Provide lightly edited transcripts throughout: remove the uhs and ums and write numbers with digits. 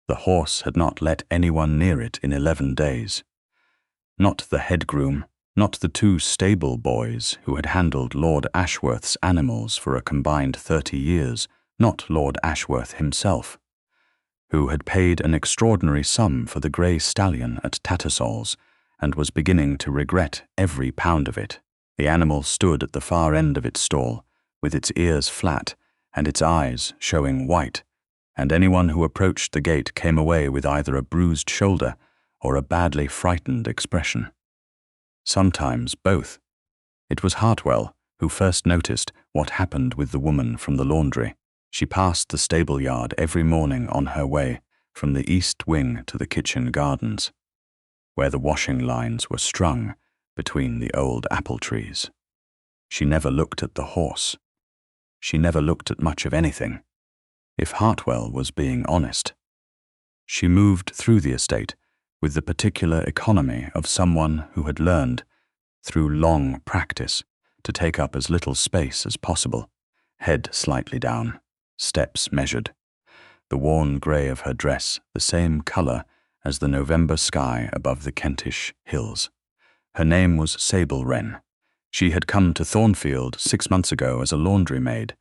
The horse had not let anyone near it in 11 days. Not the head groom, not the 2 stable boys who had handled Lord Ashworth's animals for a combined 30 years, not Lord Ashworth himself, who had paid an extraordinary sum for the grey stallion at Tattersall's and was beginning to regret every pound of it. The animal stood at the far end of its stall, with its ears flat and its eyes showing white, and anyone who approached the gate came away with either a bruised shoulder or a badly frightened expression. Sometimes both. It was Hartwell who first noticed what happened with the woman from the laundry. She passed the stable yard every morning on her way from the east wing to the kitchen gardens, where the washing lines were strung between the old apple trees. She never looked at the horse. She never looked at much of anything, if Hartwell was being honest. She moved through the estate with the particular economy of someone who had learned, through long practice, to take up as little space as possible, head slightly down, steps measured, the worn grey of her dress the same colour as the November sky above the Kentish hills. Her name was Sable Wren. She had come to Thornfield 6 months ago as a laundry maid,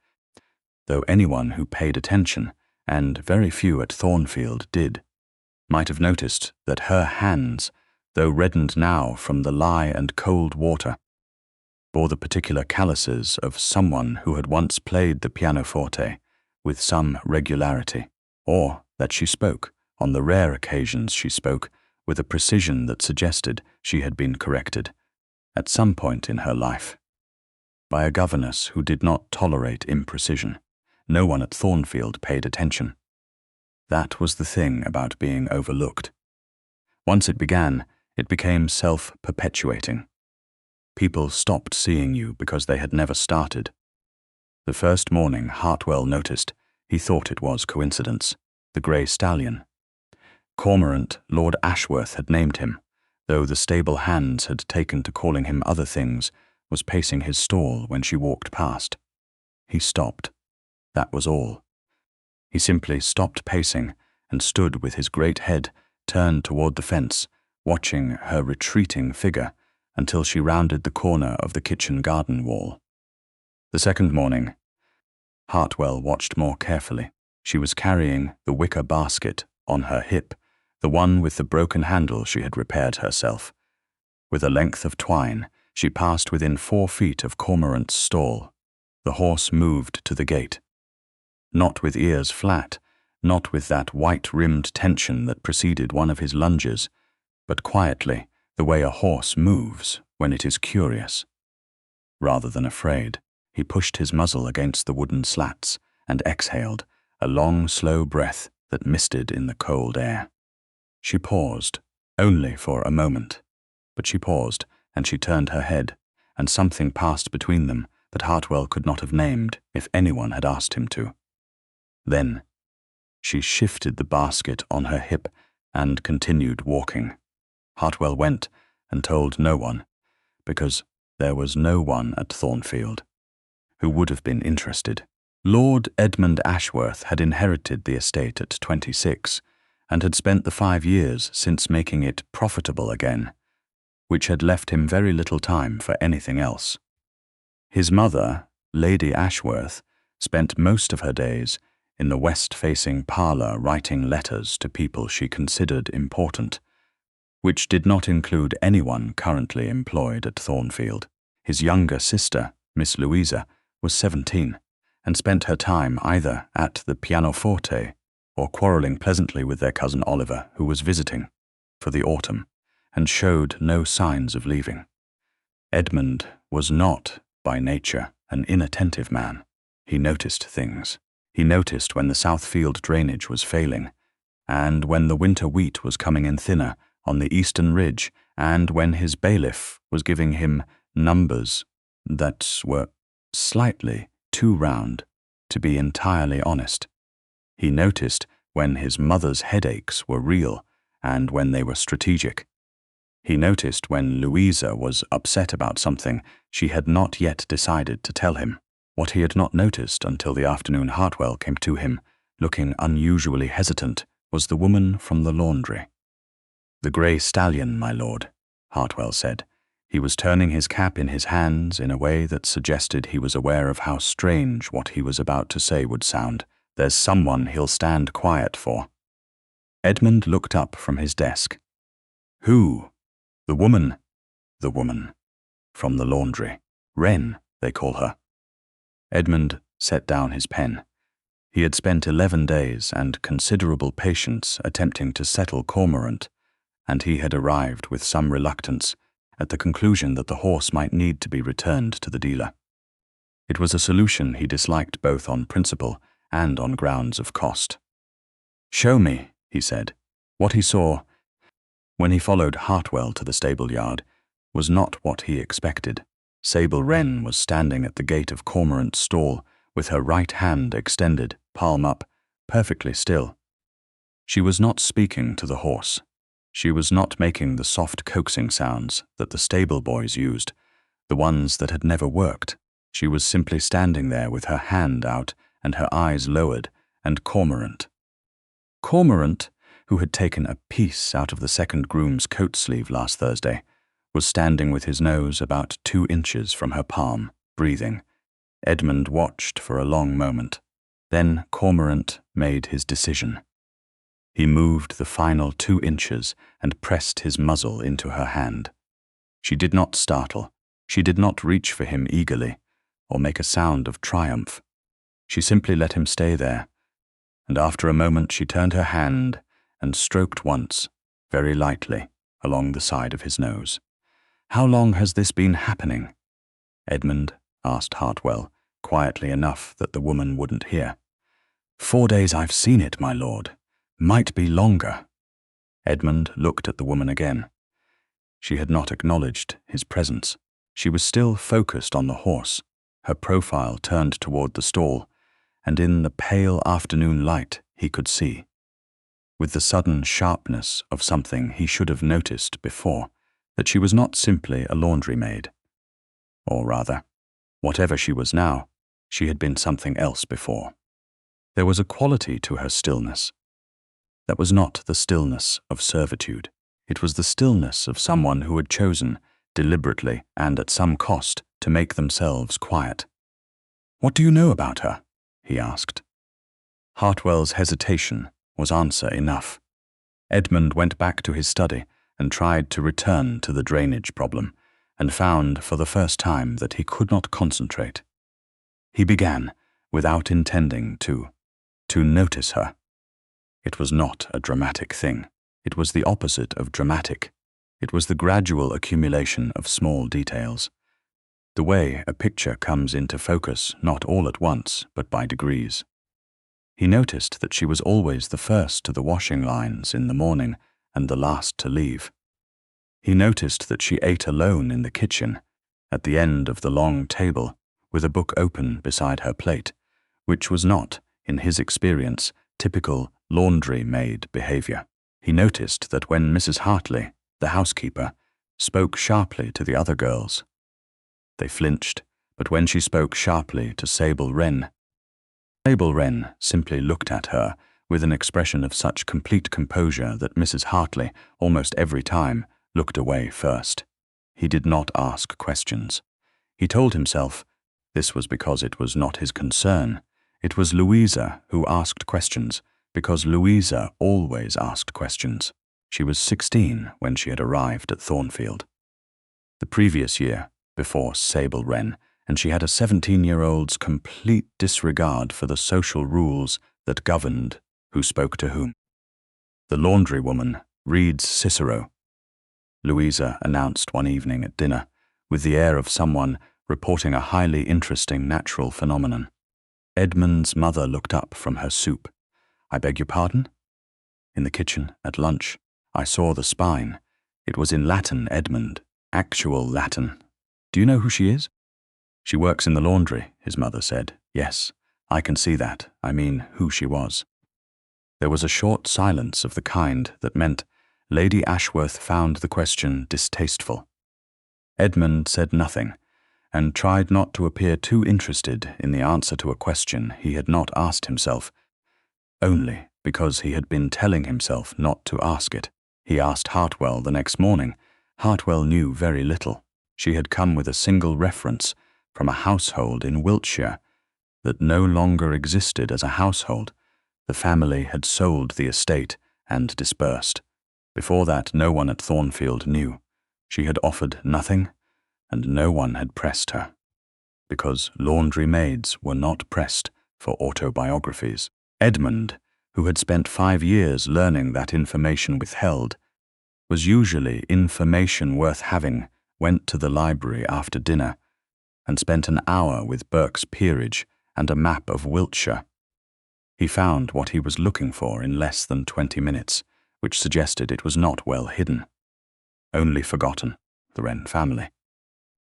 though anyone who paid attention, and very few at Thornfield did, might have noticed that her hands, though reddened now from the lye and cold water, bore the particular calluses of someone who had once played the pianoforte with some regularity, or that she spoke, on the rare occasions she spoke, with a precision that suggested she had been corrected, at some point in her life, by a governess who did not tolerate imprecision. No one at Thornfield paid attention. That was the thing about being overlooked. Once it began, it became self-perpetuating. People stopped seeing you because they had never started. The first morning Hartwell noticed, he thought it was coincidence, the grey stallion. Cormorant Lord Ashworth had named him, though the stable hands had taken to calling him other things, was pacing his stall when she walked past. He stopped. That was all. He simply stopped pacing and stood with his great head turned toward the fence, watching her retreating figure until she rounded the corner of the kitchen garden wall. The second morning, Hartwell watched more carefully. She was carrying the wicker basket on her hip, the one with the broken handle she had repaired herself. With a length of twine, she passed within 4 feet of Cormorant's stall. The horse moved to the gate. Not with ears flat, not with that white-rimmed tension that preceded one of his lunges, but quietly, the way a horse moves when it is curious. Rather than afraid, he pushed his muzzle against the wooden slats and exhaled, a long, slow breath that misted in the cold air. She paused, only for a moment, but she paused, and she turned her head, and something passed between them that Hartwell could not have named if anyone had asked him to. Then she shifted the basket on her hip and continued walking. Hartwell went and told no one, because there was no one at Thornfield who would have been interested. Lord Edmund Ashworth had inherited the estate at 26 and had spent the 5 years since making it profitable again, which had left him very little time for anything else. His mother, Lady Ashworth, spent most of her days in the west-facing parlour writing letters to people she considered important, which did not include anyone currently employed at Thornfield. His younger sister, Miss Louisa, was 17, and spent her time either at the pianoforte or quarrelling pleasantly with their cousin Oliver, who was visiting for the autumn, and showed no signs of leaving. Edmund was not, by nature, an inattentive man. He noticed things. He noticed when the Southfield drainage was failing, and when the winter wheat was coming in thinner on the eastern ridge, and when his bailiff was giving him numbers that were slightly too round to be entirely honest. He noticed when his mother's headaches were real and when they were strategic. He noticed when Louisa was upset about something she had not yet decided to tell him. What he had not noticed until the afternoon Hartwell came to him, looking unusually hesitant was the woman from the laundry. "The grey stallion, my lord," Hartwell said. He was turning his cap in his hands in a way that suggested he was aware of how strange what he was about to say would sound. "There's someone he'll stand quiet for." Edmund looked up from his desk. "Who?" "The woman." "The woman. From the laundry. Wren, they call her." Edmund set down his pen. He had spent 11 days and considerable patience attempting to settle Cormorant, and he had arrived with some reluctance at the conclusion that the horse might need to be returned to the dealer. It was a solution he disliked both on principle and on grounds of cost. "Show me," he said. What he saw, when he followed Hartwell to the stable yard, was not what he expected. Sable Wren was standing at the gate of Cormorant's stall with her right hand extended, palm up, perfectly still. She was not speaking to the horse. She was not making the soft coaxing sounds that the stable boys used, the ones that had never worked. She was simply standing there with her hand out and her eyes lowered, and Cormorant, who had taken a piece out of the second groom's coat sleeve last Thursday, was standing with his nose about 2 inches from her palm, breathing. Edmund watched for a long moment. Then Cormorant made his decision. He moved the final 2 inches and pressed his muzzle into her hand. She did not startle. She did not reach for him eagerly or make a sound of triumph. She simply let him stay there, and after a moment she turned her hand and stroked once, very lightly, along the side of his nose. "How long has this been happening?" Edmund asked Hartwell, quietly enough that the woman wouldn't hear. 4 days I've seen it, my lord. Might be longer." Edmund looked at the woman again. She had not acknowledged his presence. She was still focused on the horse, her profile turned toward the stall, and in the pale afternoon light he could see, with the sudden sharpness of something he should have noticed before, that she was not simply a laundry maid. Or rather, whatever she was now, she had been something else before. There was a quality to her stillness. That was not the stillness of servitude. It was the stillness of someone who had chosen, deliberately and at some cost, to make themselves quiet. "What do you know about her?" he asked. Hartwell's hesitation was answer enough. Edmund went back to his study and tried to return to the drainage problem, and found for the first time that he could not concentrate. He began, without intending to notice her. It was not a dramatic thing. It was the opposite of dramatic. It was the gradual accumulation of small details. The way a picture comes into focus not all at once, but by degrees. He noticed that she was always the first to the washing lines in the morning and the last to leave. He noticed that she ate alone in the kitchen, at the end of the long table, with a book open beside her plate, which was not, in his experience, typical laundry maid behavior. He noticed that when Mrs. Hartley, the housekeeper, spoke sharply to the other girls, they flinched, but when she spoke sharply to Sable Wren simply looked at her with an expression of such complete composure that Mrs. Hartley, almost every time, looked away first. He did not ask questions. He told himself this was because it was not his concern. It was Louisa who asked questions, because Louisa always asked questions. She was 16 when she had arrived at Thornfield. The previous year, before Sable Wren, and she had a 17-year-old's complete disregard for the social rules that governed who spoke to whom. "The laundry woman reads Cicero," Louisa announced one evening at dinner, with the air of someone reporting a highly interesting natural phenomenon. Edmund's mother looked up from her soup. "I beg your pardon?" "In the kitchen, at lunch. I saw the spine. It was in Latin, Edmund. Actual Latin. Do you know who she is?" "She works in the laundry," his mother said. "Yes, I can see that. I mean, who she was." There was a short silence of the kind that meant Lady Ashworth found the question distasteful. Edmund said nothing, and tried not to appear too interested in the answer to a question he had not asked himself, only because he had been telling himself not to ask it. He asked Hartwell the next morning. Hartwell knew very little. She had come with a single reference from a household in Wiltshire that no longer existed as a household. The family had sold the estate and dispersed. Before that, no one at Thornfield knew. She had offered nothing, and no one had pressed her. Because laundry maids were not pressed for autobiographies. Edmund, who had spent 5 years learning that information withheld was usually information worth having, went to the library after dinner and spent an hour with Burke's Peerage and a map of Wiltshire. He found what he was looking for in less than 20 minutes, which suggested it was not well hidden. Only forgotten, the Wren family.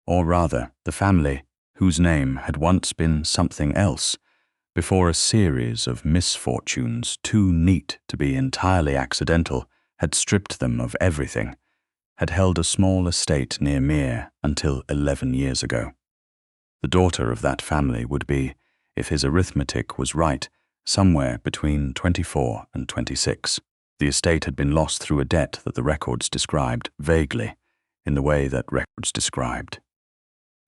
Or rather, the family whose name had once been something else, before a series of misfortunes too neat to be entirely accidental had stripped them of everything, had held a small estate near Mere until 11 years ago. The daughter of that family would be, if his arithmetic was right, somewhere between 24 and 26. The estate had been lost through a debt that the records described vaguely, in the way that records described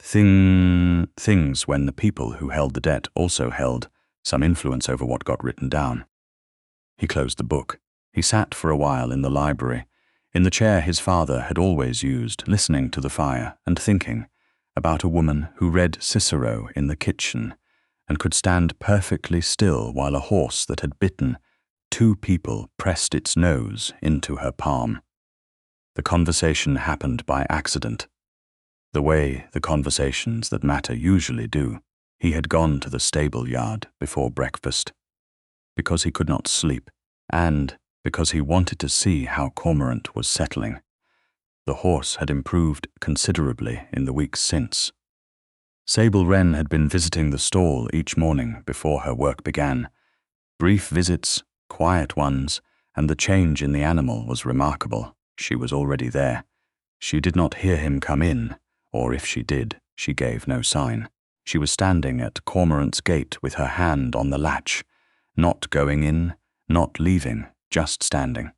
things when the people who held the debt also held some influence over what got written down. He closed the book. He sat for a while in the library, in the chair his father had always used, listening to the fire and thinking about a woman who read Cicero in the kitchen and could stand perfectly still while a horse that had bitten 2 people pressed its nose into her palm. The conversation happened by accident, the way the conversations that matter usually do. He had gone to the stable yard before breakfast, because he could not sleep, and because he wanted to see how Cormorant was settling. The horse had improved considerably in the weeks since. Sable Wren had been visiting the stall each morning before her work began. Brief visits, quiet ones, and the change in the animal was remarkable. She was already there. She did not hear him come in, or if she did, she gave no sign. She was standing at Cormorant's gate with her hand on the latch, not going in, not leaving, just standing.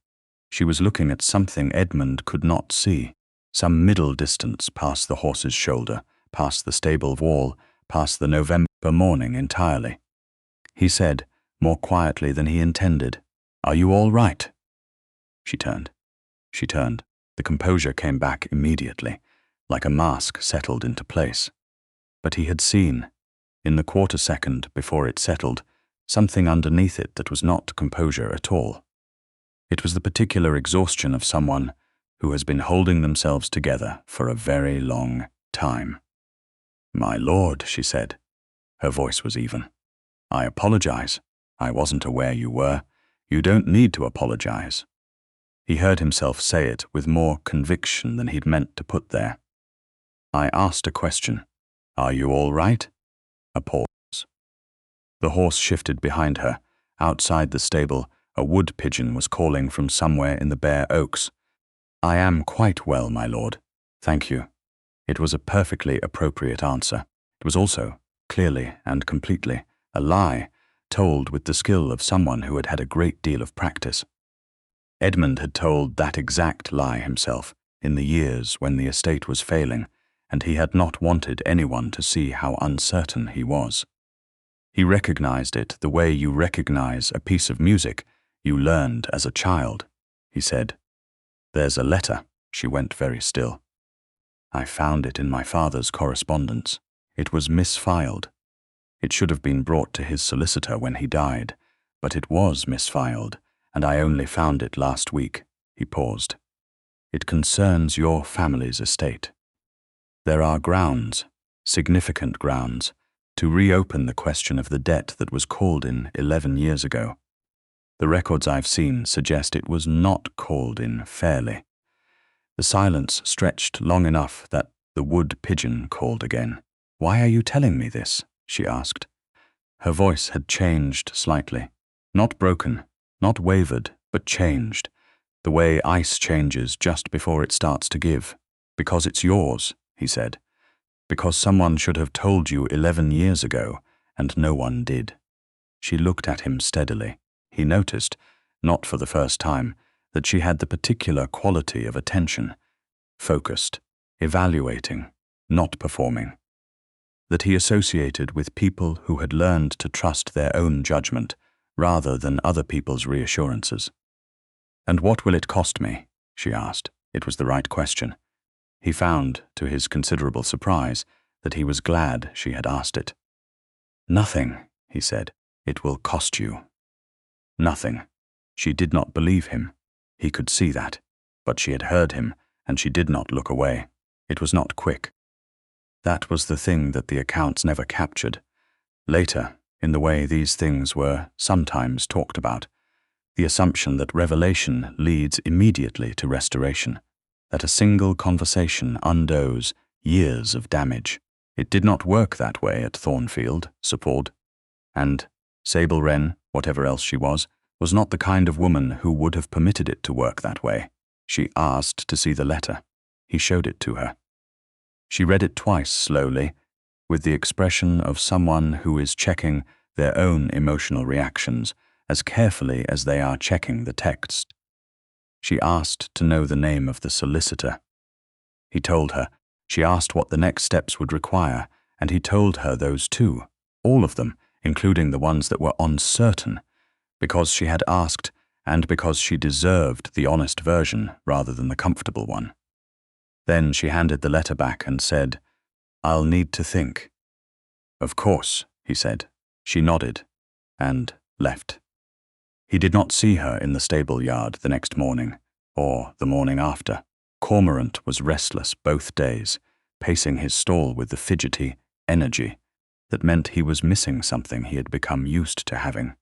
She was looking at something Edmund could not see, some middle distance past the horse's shoulder, past the stable wall, past the November morning entirely. He said, more quietly than he intended, "Are you all right?" She turned. She turned. The composure came back immediately, like a mask settled into place. But he had seen, in the quarter second before it settled, something underneath it that was not composure at all. It was the particular exhaustion of someone who has been holding themselves together for a very long time. "My lord," she said. Her voice was even. "I apologize. I wasn't aware you were. You don't need to apologize." He heard himself say it with more conviction than he'd meant to put there. "I asked a question. Are you all right?" A pause. The horse shifted behind her. Outside the stable, a wood pigeon was calling from somewhere in the bare oaks. "I am quite well, my lord. Thank you." It was a perfectly appropriate answer. It was also, clearly and completely, a lie, told with the skill of someone who had had a great deal of practice. Edmund had told that exact lie himself in the years when the estate was failing, and he had not wanted anyone to see how uncertain he was. He recognized it the way you recognize a piece of music you learned as a child. He said, "There's a letter." She went very still. "I found it in my father's correspondence. It was misfiled. It should have been brought to his solicitor when he died, but it was misfiled, and I only found it last week." He paused. "It concerns your family's estate. There are grounds, significant grounds, to reopen the question of the debt that was called in 11 years ago. The records I've seen suggest it was not called in fairly." The silence stretched long enough that the wood pigeon called again. "Why are you telling me this?" she asked. Her voice had changed slightly. Not broken, not wavered, but changed, the way ice changes just before it starts to give. "Because it's yours," he said. "Because someone should have told you 11 years ago, and no one did." She looked at him steadily. He noticed, not for the first time, that she had the particular quality of attention, focused, evaluating, not performing, that he associated with people who had learned to trust their own judgment rather than other people's reassurances. "And what will it cost me?" she asked. It was the right question. He found, to his considerable surprise, that he was glad she had asked it. "Nothing," he said. "It will cost you." Nothing. She did not believe him. He could see that. But she had heard him, and she did not look away. It was not quick. That was the thing that the accounts never captured. Later, in the way these things were sometimes talked about, the assumption that revelation leads immediately to restoration, that a single conversation undoes years of damage. It did not work that way at Thornfield, Support, and Sable Wren, whatever else she was not the kind of woman who would have permitted it to work that way. She asked to see the letter. He showed it to her. She read it twice slowly, with the expression of someone who is checking their own emotional reactions as carefully as they are checking the text. She asked to know the name of the solicitor. He told her. She asked what the next steps would require, and he told her those too, all of them, including the ones that were uncertain, because she had asked and because she deserved the honest version rather than the comfortable one. Then she handed the letter back and said, "I'll need to think." "Of course," he said. She nodded and left. He did not see her in the stable yard the next morning, or the morning after. Cormorant was restless both days, pacing his stall with the fidgety energy that meant he was missing something he had become used to having.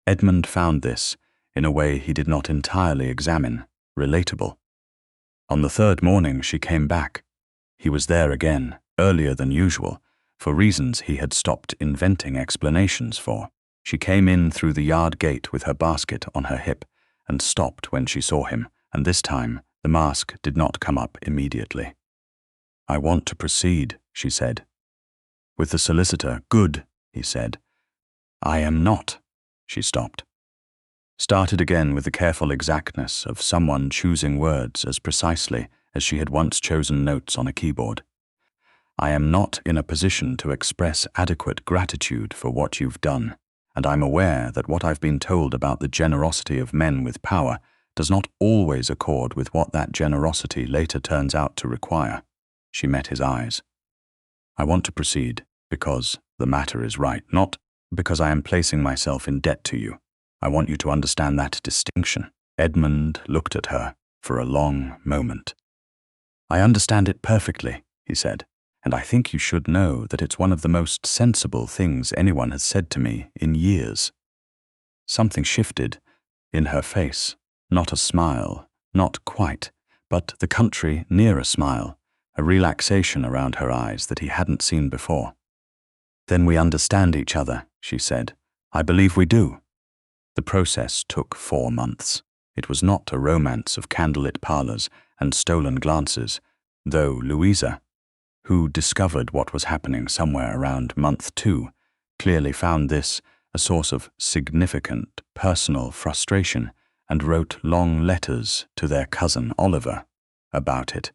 Edmund found this, in a way he did not entirely examine, relatable. On the third morning she came back. He was there again, earlier than usual, for reasons he had stopped inventing explanations for. She came in through the yard gate with her basket on her hip and stopped when she saw him, and this time the mask did not come up immediately. "I want to proceed," she said. "With the solicitor, good," he said. "I am not." She stopped. Started again with the careful exactness of someone choosing words as precisely as she had once chosen notes on a keyboard. "I am not in a position to express adequate gratitude for what you've done, and I'm aware that what I've been told about the generosity of men with power does not always accord with what that generosity later turns out to require." She met his eyes. "I want to proceed because the matter is right, not because I am placing myself in debt to you. I want you to understand that distinction." Edmund looked at her for a long moment. "I understand it perfectly," he said, "and I think you should know that it's one of the most sensible things anyone has said to me in years." Something shifted in her face, not a smile, not quite, but the country near a smile, a relaxation around her eyes that he hadn't seen before. "Then we understand each other," she said. "I believe we do." The process took 4 months. It was not a romance of candlelit parlors and stolen glances, though Louisa, who discovered what was happening somewhere around month 2, clearly found this a source of significant personal frustration and wrote long letters to their cousin Oliver about it.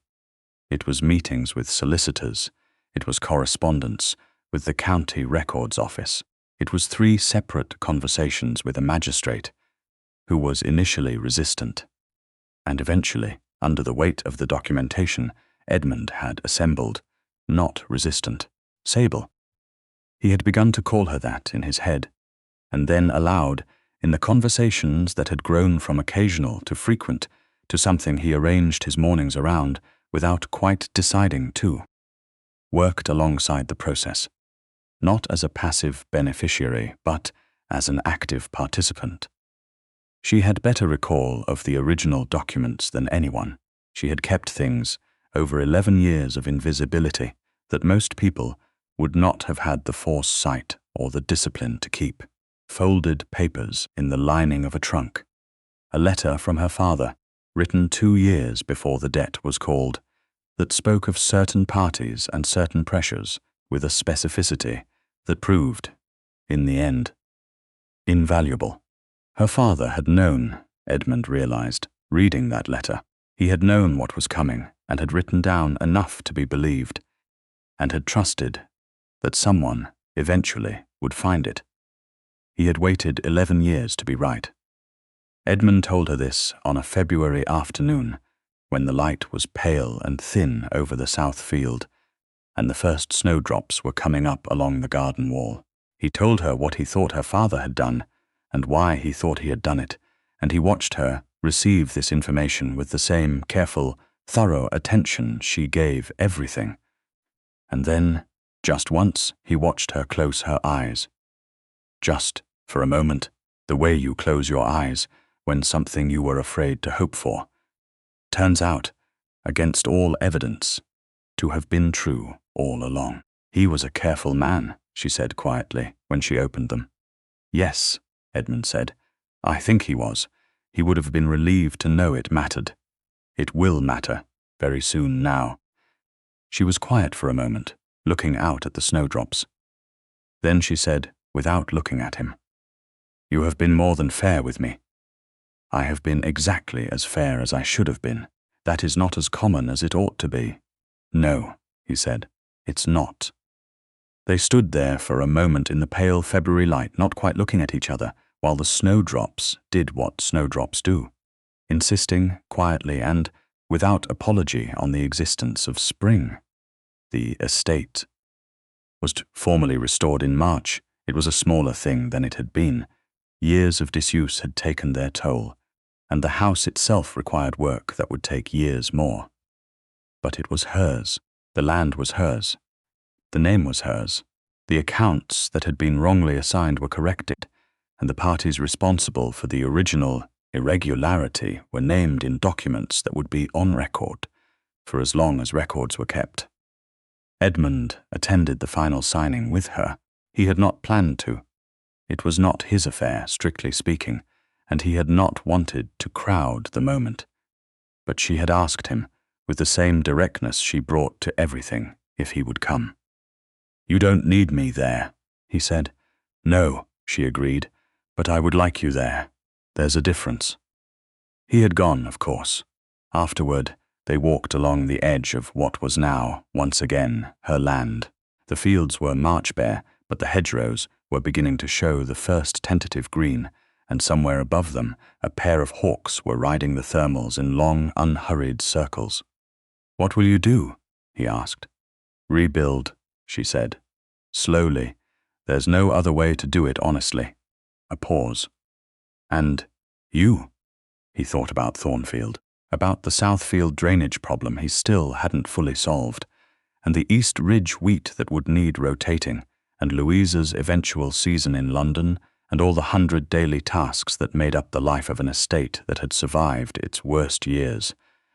It was meetings with solicitors. It was correspondence with the county records office. It was 3 separate conversations with a magistrate who was initially resistant. And eventually, under the weight of the documentation Edmund had assembled, not resistant, Sable. He had begun to call her that in his head, and then aloud, in the conversations that had grown from occasional to frequent, to something he arranged his mornings around without quite deciding to. Worked alongside the process, not as a passive beneficiary, but as an active participant. She had better recall of the original documents than anyone. She had kept things over 11 years of invisibility that most people would not have had the foresight or the discipline to keep. Folded papers in the lining of a trunk. A letter from her father, written 2 years before the debt was called, that spoke of certain parties and certain pressures with a specificity that proved, in the end, invaluable. Her father had known, Edmund realized, reading that letter. He had known what was coming and had written down enough to be believed, and had trusted that someone, eventually, would find it. He had waited 11 years to be right. Edmund told her this on a February afternoon, when the light was pale and thin over the south field, and the first snowdrops were coming up along the garden wall. He told her what he thought her father had done, and why he thought he had done it, and he watched her receive this information with the same careful, thorough attention she gave everything. And then, just once, he watched her close her eyes. Just, for a moment, the way you close your eyes when something you were afraid to hope for turns out, against all evidence, to have been true all along. He was a careful man, she said quietly when she opened them. Yes, Edmund said. I think he was. He would have been relieved to know it mattered. It will matter, very soon now. She was quiet for a moment, looking out at the snowdrops. Then she said, without looking at him, You have been more than fair with me. I have been exactly as fair as I should have been. That is not as common as it ought to be. No, he said, it's not. They stood there for a moment in the pale February light, not quite looking at each other, while the snowdrops did what snowdrops do, insisting quietly and without apology on the existence of spring. The estate was formally restored in March. It was a smaller thing than it had been. Years of disuse had taken their toll, and the house itself required work that would take years more. But it was hers. The land was hers. The name was hers. The accounts that had been wrongly assigned were corrected, and the parties responsible for the original irregularity were named in documents that would be on record for as long as records were kept. Edmund attended the final signing with her. He had not planned to. It was not his affair, strictly speaking, and he had not wanted to crowd the moment. But she had asked him, with the same directness she brought to everything, if he would come. You don't need me there, he said. No, she agreed, but I would like you there. There's a difference. He had gone, of course. Afterward, they walked along the edge of what was now, once again, her land. The fields were march bare, but the hedgerows were beginning to show the first tentative green, and somewhere above them a pair of hawks were riding the thermals in long, unhurried circles. What will you do? He asked. Rebuild, she said. Slowly. There's no other way to do it honestly. A pause. And you? He thought about Thornfield, about the Southfield drainage problem he still hadn't fully solved, and the East Ridge wheat that would need rotating, and Louisa's eventual season in London, and all the 100 daily tasks that made up the life of an estate that had survived its worst years,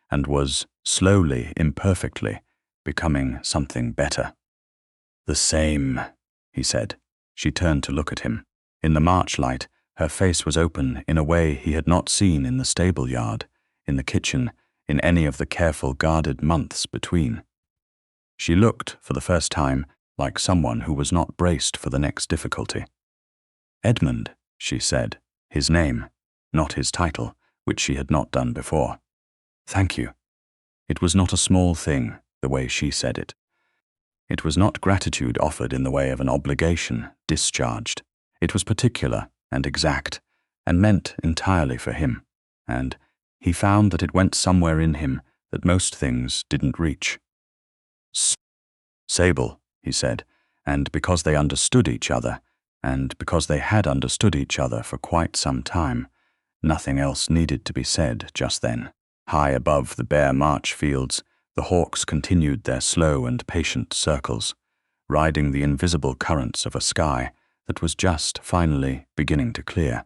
and was, slowly, imperfectly, becoming something better. The same, he said. She turned to look at him. In the March light, her face was open in a way he had not seen in the stable yard, in the kitchen, in any of the careful guarded months between. She looked, for the first time, like someone who was not braced for the next difficulty. Edmund, she said, his name, not his title, which she had not done before. Thank you. It was not a small thing, the way she said it. It was not gratitude offered in the way of an obligation, discharged. It was particular and exact, and meant entirely for him, and he found that it went somewhere in him that most things didn't reach. Sable, he said, and because they understood each other, and because they had understood each other for quite some time, nothing else needed to be said just then. High above the bare March fields, the hawks continued their slow and patient circles, riding the invisible currents of a sky that was just finally beginning to clear.